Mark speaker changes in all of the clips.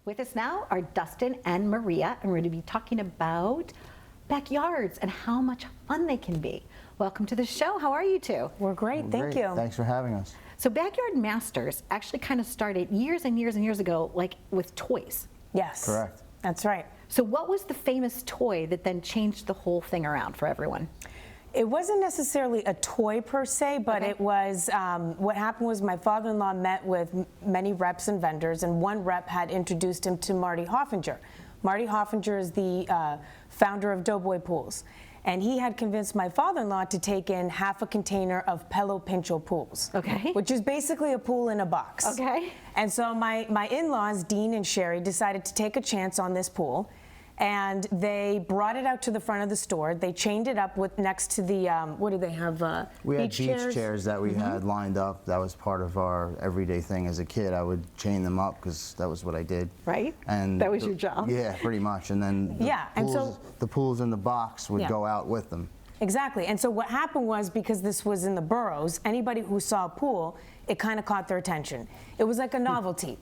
Speaker 1: With us now are Dustin and Maria, and we're going to be talking about backyards and how much fun they can be. Welcome to the show. How are you two?
Speaker 2: We're great, thank you.
Speaker 3: Thanks for having us.
Speaker 1: So Backyard Masters actually kind of started years and years and years ago, like with toys.
Speaker 2: Yes.
Speaker 3: Correct.
Speaker 2: That's right.
Speaker 1: So what was the famous toy that then changed the whole thing around for everyone?
Speaker 2: It wasn't necessarily a toy per se, but
Speaker 1: Okay.
Speaker 2: it was, what happened was my father-in-law met with many reps and vendors, and one rep had introduced him to Marty Hoffinger. Marty Hoffinger is the founder of Doughboy Pools. And he had convinced my father-in-law to take in half a container of Pelo Pincho pools.
Speaker 1: Okay.
Speaker 2: Which is basically a pool in a box.
Speaker 1: Okay.
Speaker 2: And so my in-laws, Dean and Sherry, decided to take a chance on this pool. And they brought it out to the front of the store. They chained it up with next to the, what do they have,
Speaker 3: We had
Speaker 2: beach
Speaker 3: beach chairs that we had lined up. That was part of our everyday thing as a kid. I would chain them up because that was what I did.
Speaker 1: Right?
Speaker 3: And
Speaker 1: That was your job?
Speaker 3: Yeah, pretty much. And then the pools in the box would go out with them.
Speaker 2: Exactly. And so what happened was, because this was in the boroughs, anybody who saw a pool, it kind of caught their attention. It was like a novelty.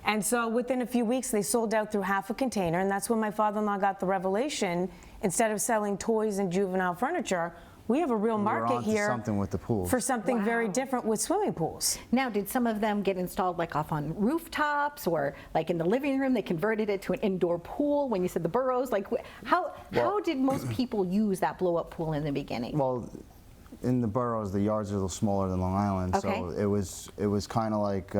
Speaker 2: And so within a few weeks, they sold out through half a container, and that's when my father-in-law got the revelation, instead of selling toys and juvenile furniture, we have a real market here
Speaker 3: something with the pools.
Speaker 2: for something very different with swimming pools.
Speaker 1: Now, did some of them get installed like off on rooftops or like in the living room, they converted it to an indoor pool when you said the boroughs? Like how did most people use that blow-up pool in the beginning?
Speaker 3: Well, in the boroughs, the yards are a little smaller than Long Island,
Speaker 1: Okay.
Speaker 3: so it was kind of like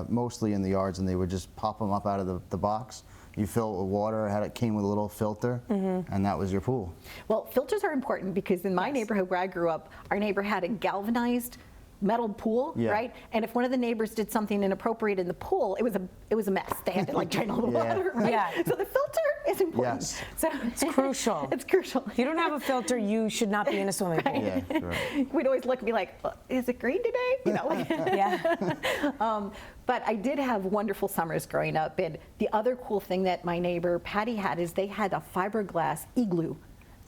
Speaker 3: mostly in the yards, and they would just pop them up out of the box. You fill it with water. It came with a little filter, and that was your pool.
Speaker 1: Well, filters are important because in my neighborhood where I grew up, our neighbor had a galvanized metal pool, right? And if one of the neighbors did something inappropriate in the pool, it was a mess. They had to like drain all the water, right?
Speaker 2: Yeah.
Speaker 1: So the filter is important.
Speaker 3: Yes.
Speaker 1: So
Speaker 2: It's crucial.
Speaker 1: It's crucial.
Speaker 2: If you don't have a filter, you should not be in a swimming pool.
Speaker 3: Yeah, correct.
Speaker 1: We'd always look at me like, is it green today? You know, like
Speaker 2: Yeah.
Speaker 1: But I did have wonderful summers growing up. And the other cool thing that my neighbor Patty had is they had a fiberglass igloo.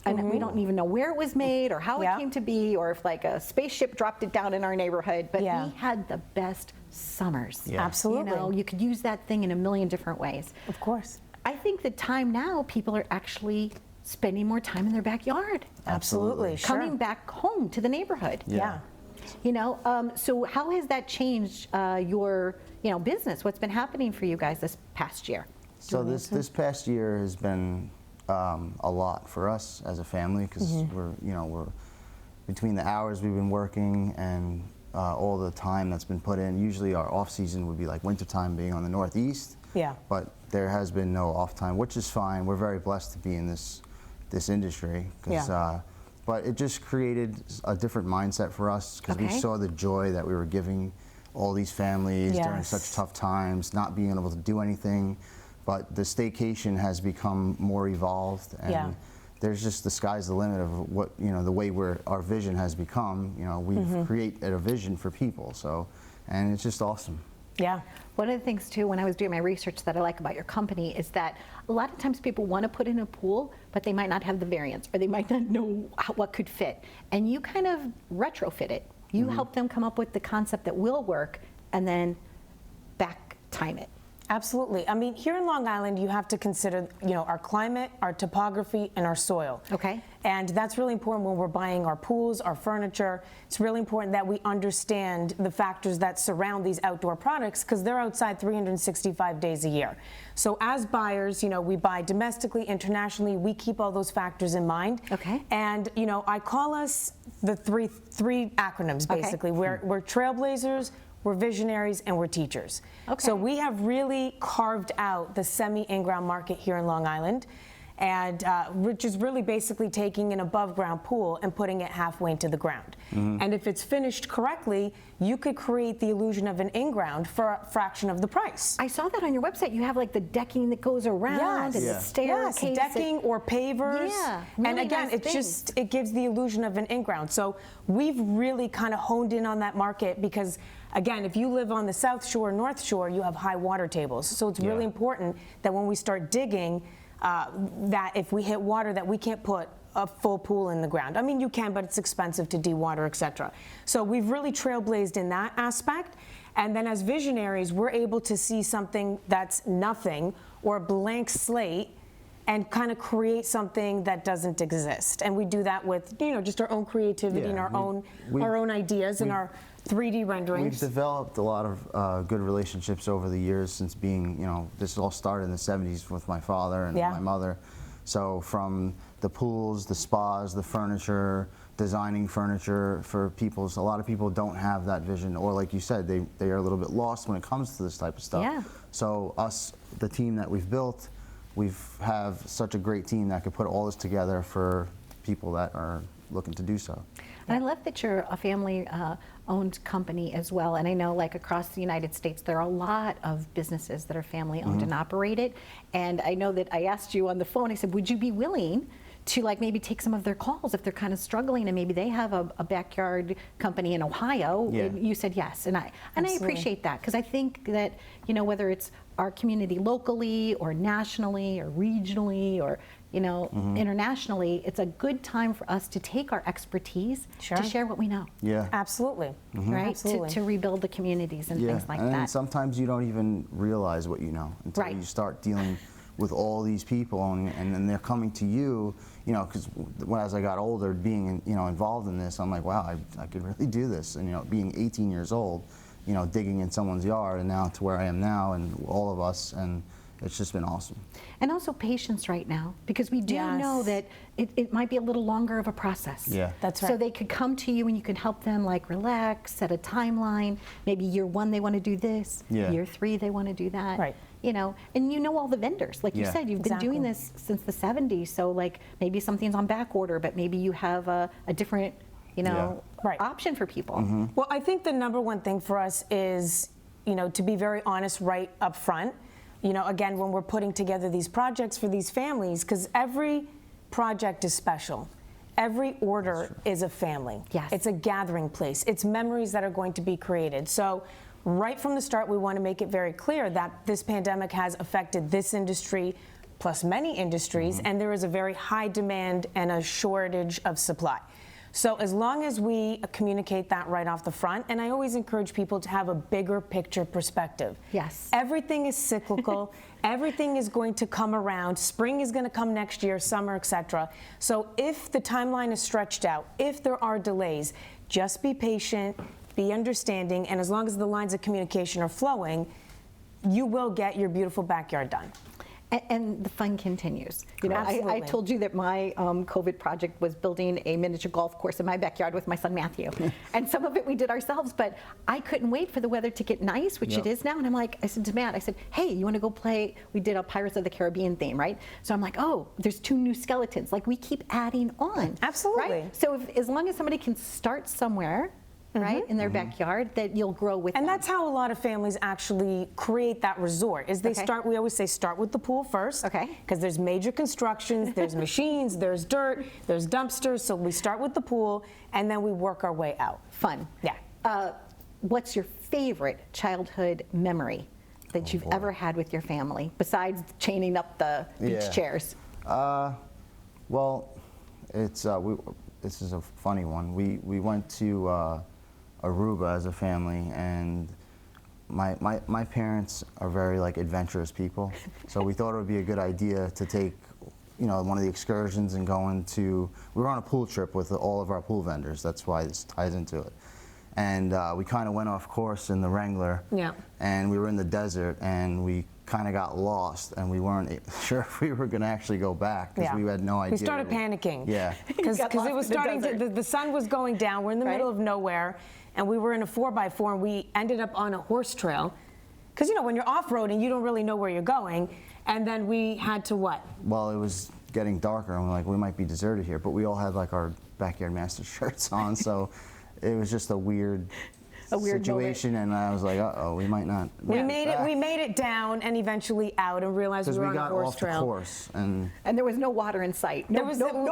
Speaker 1: And we don't even know where it was made or how it came to be or if like a spaceship dropped it down in our neighborhood. But we had the best summers.
Speaker 3: Yeah.
Speaker 2: Absolutely.
Speaker 1: You know, you could use that thing in a million different ways.
Speaker 2: Of course.
Speaker 1: I think the time now, people are actually spending more time in their backyard.
Speaker 2: Absolutely. Sure.
Speaker 1: Coming back home to the neighborhood.
Speaker 2: Yeah.
Speaker 1: You know, so how has that changed your, business? What's been happening for you guys this past year?
Speaker 3: So this past year has been a lot for us as a family because we're between the hours we've been working and all the time that's been put in. Usually our off season would be like wintertime, being on the Northeast.
Speaker 2: Yeah.
Speaker 3: But there has been no off time, which is fine. We're very blessed to be in this industry. But it just created a different mindset for us because we saw the joy that we were giving all these families during such tough times, not being able to do anything. But the staycation has become more evolved, and there's just the sky's the limit of what the way our vision has become. We've created a vision for people, and it's just awesome.
Speaker 2: Yeah.
Speaker 1: One of the things too, when I was doing my research that I like about your company is that a lot of times people want to put in a pool, but they might not have the variants or they might not know what could fit. And you kind of retrofit it. You help them come up with the concept that will work and then back time it.
Speaker 2: Absolutely. I mean, here in Long Island, you have to consider, our climate, our topography, and our soil.
Speaker 1: Okay.
Speaker 2: And that's really important when we're buying our pools, our furniture. It's really important that we understand the factors that surround these outdoor products because they're outside 365 days a year. So as buyers, we buy domestically, internationally, we keep all those factors in mind.
Speaker 1: Okay.
Speaker 2: And, I call us the three acronyms, basically. We're trailblazers, we're visionaries, and we're teachers.
Speaker 1: Okay.
Speaker 2: So we have really carved out the semi-in-ground market here in Long Island, and which is really basically taking an above-ground pool and putting it halfway into the ground. And if it's finished correctly, you could create the illusion of an in-ground for a fraction of the price.
Speaker 1: I saw that on your website. You have like the decking that goes around and the staircase.
Speaker 2: Yes, decking or pavers.
Speaker 1: Yeah,
Speaker 2: and
Speaker 1: really
Speaker 2: again,
Speaker 1: nice
Speaker 2: it gives the illusion of an in-ground. So we've really kind of honed in on that market because, again, if you live on the South Shore, North Shore, you have high water tables. So it's really important that when we start digging, that if we hit water, that we can't put a full pool in the ground. I mean, you can, but it's expensive to dewater, etc. So we've really trailblazed in that aspect. And then as visionaries, we're able to see something that's nothing or a blank slate and kind of create something that doesn't exist. And we do that with, just our own creativity and our own ideas and our 3D renderings.
Speaker 3: We've developed a lot of good relationships over the years since being, this all started in the 70s with my father and my mother. So from the pools, the spas, the furniture, designing furniture for people. So a lot of people don't have that vision, or like you said, they are a little bit lost when it comes to this type of stuff.
Speaker 1: Yeah.
Speaker 3: So us, the team that we've built, we have such a great team that could put all this together for people that are looking to do so.
Speaker 1: And I love that you're a family-owned company as well. And I know, like, across the United States, there are a lot of businesses that are family-owned and operated. And I know that I asked you on the phone, I said, would you be willing to, like, maybe take some of their calls if they're kind of struggling and maybe they have a backyard company in Ohio?
Speaker 3: Yeah.
Speaker 1: And you said yes. And I
Speaker 2: Absolutely.
Speaker 1: appreciate that, because I think that, whether it's our community locally or nationally or regionally or internationally, it's a good time for us to take our expertise to share what we know.
Speaker 3: Yeah.
Speaker 2: Absolutely.
Speaker 1: Right?
Speaker 2: Absolutely.
Speaker 1: To rebuild the communities and things like
Speaker 3: and
Speaker 1: that.
Speaker 3: sometimes you don't even realize what you know until
Speaker 1: Right.
Speaker 3: you start dealing with all these people, and then they're coming to you, because as I got older, being involved in this, I'm like, wow, I could really do this. And being 18 years old, digging in someone's yard, and now to where I am now, and all of us, and it's just been awesome.
Speaker 1: And also patience right now, because we do know that it might be a little longer of a process.
Speaker 3: Yeah.
Speaker 2: That's right.
Speaker 1: So they could come to you and you can help them, like, relax, set a timeline. Maybe year 1 they want to do this.
Speaker 3: Yeah.
Speaker 1: Year 3 they want to do that.
Speaker 2: Right.
Speaker 1: And all the vendors. Like you
Speaker 3: Yeah.
Speaker 1: said, you've been doing
Speaker 2: Exactly.
Speaker 1: this since the 70s. So, like, maybe something's on back order, but maybe you have a different,
Speaker 2: Right.
Speaker 1: option for people.
Speaker 2: Well, I think the number one thing for us is, to be very honest right up front. Again, when we're putting together these projects for these families, because every project is special. Every order is a family.
Speaker 1: Yes.
Speaker 2: It's a gathering place. It's memories that are going to be created. So right from the start, we want to make it very clear that this pandemic has affected this industry plus many industries, and there is a very high demand and a shortage of supply. So as long as we communicate that right off the front, and I always encourage people to have a bigger picture perspective.
Speaker 1: Yes.
Speaker 2: Everything is cyclical. Everything is going to come around. Spring is going to come next year, summer, etc. So if the timeline is stretched out, if there are delays, just be patient, be understanding, and as long as the lines of communication are flowing, you will get your beautiful backyard done.
Speaker 1: And the fun continues. I
Speaker 2: Absolutely.
Speaker 1: told you that my COVID project was building a miniature golf course in my backyard with my son Matthew. And some of it we did ourselves, but I couldn't wait for the weather to get nice, which it is now. And I said to Matt, hey, you want to go play? We did a Pirates of the Caribbean theme, right? So I'm like, oh, there's 2 new skeletons. Like, we keep adding on.
Speaker 2: Absolutely.
Speaker 1: Right? So as long as somebody can start somewhere, right, in their backyard, that you'll grow with
Speaker 2: And
Speaker 1: them.
Speaker 2: that's how a lot of families actually create that resort, is they start, we always say, start with the pool first.
Speaker 1: Okay.
Speaker 2: Because there's major constructions, there's machines, there's dirt, there's dumpsters, so we start with the pool, and then we work our way out.
Speaker 1: Fun.
Speaker 2: Yeah.
Speaker 1: What's your favorite childhood memory that you've ever had with your family, besides chaining up the beach chairs?
Speaker 3: Well, it's this is a funny one. We went to Aruba as a family, and my parents are very, like, adventurous people, so we thought it would be a good idea to take one of the excursions and we were on a pool trip with all of our pool vendors. That's why this ties into it. And we kind of went off course in the Wrangler, and we were in the desert, and we kind of got lost, and we weren't sure if we were going to actually go back, because we had no idea.
Speaker 2: We started panicking.
Speaker 3: Yeah.
Speaker 2: Because it was starting to, the sun was going down, we're in the middle of nowhere, and we were in a 4x4, and we ended up on a horse trail. Because, when you're off-roading, you don't really know where you're going, and then we had to what?
Speaker 3: Well, it was getting darker, and we're like, we might be deserted here, but we all had, like, our Backyard Master shirts on, so it was just a weird situation, and I was like, uh-oh, we might not.
Speaker 2: We made it down and eventually out, and realized we were on a horse trail.
Speaker 3: Because we got off the course, and
Speaker 1: there was no water in sight. No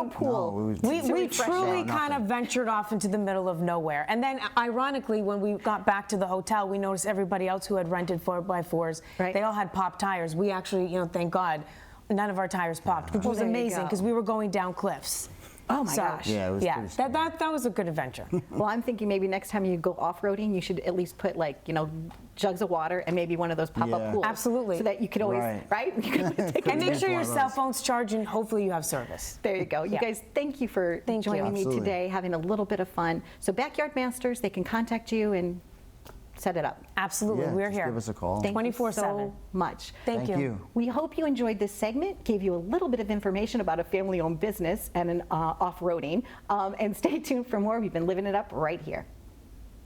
Speaker 1: pool.
Speaker 3: No,
Speaker 2: We truly kind of
Speaker 3: nothing.
Speaker 2: ventured off into the middle of nowhere. And then, ironically, when we got back to the hotel, we noticed everybody else who had rented 4x4s, they all had popped tires. We actually, thank God, none of our tires popped, which was
Speaker 1: there you
Speaker 2: amazing,
Speaker 1: go.
Speaker 2: because we were going down cliffs.
Speaker 1: Oh my gosh.
Speaker 3: Yeah, it was pretty scary.
Speaker 2: that was a good adventure.
Speaker 1: Well, I'm thinking maybe next time you go off-roading, you should at least put like, jugs of water and maybe one of those pop-up
Speaker 3: Yeah.
Speaker 1: pools.
Speaker 2: Absolutely.
Speaker 1: So that you could always,
Speaker 3: Right.
Speaker 1: You could always take
Speaker 2: And make
Speaker 1: it.
Speaker 2: sure your
Speaker 3: one of
Speaker 2: cell
Speaker 3: those.
Speaker 2: phone's charging. Hopefully you have service.
Speaker 1: There you go. You
Speaker 2: Yeah.
Speaker 1: guys, thank you for
Speaker 2: Thank you.
Speaker 1: joining me
Speaker 3: Absolutely.
Speaker 1: today, having a little bit of fun. So Backyard Masters, they can contact you and set it up.
Speaker 2: Absolutely,
Speaker 3: Yeah,
Speaker 2: we're
Speaker 3: just
Speaker 2: here.
Speaker 3: give us a call.
Speaker 1: Thank you
Speaker 2: 24/7.
Speaker 1: so much.
Speaker 2: Thank you.
Speaker 1: We hope you enjoyed this segment, gave you a little bit of information about a family-owned business and an off-roading. And stay tuned for more. We've been living it up right here.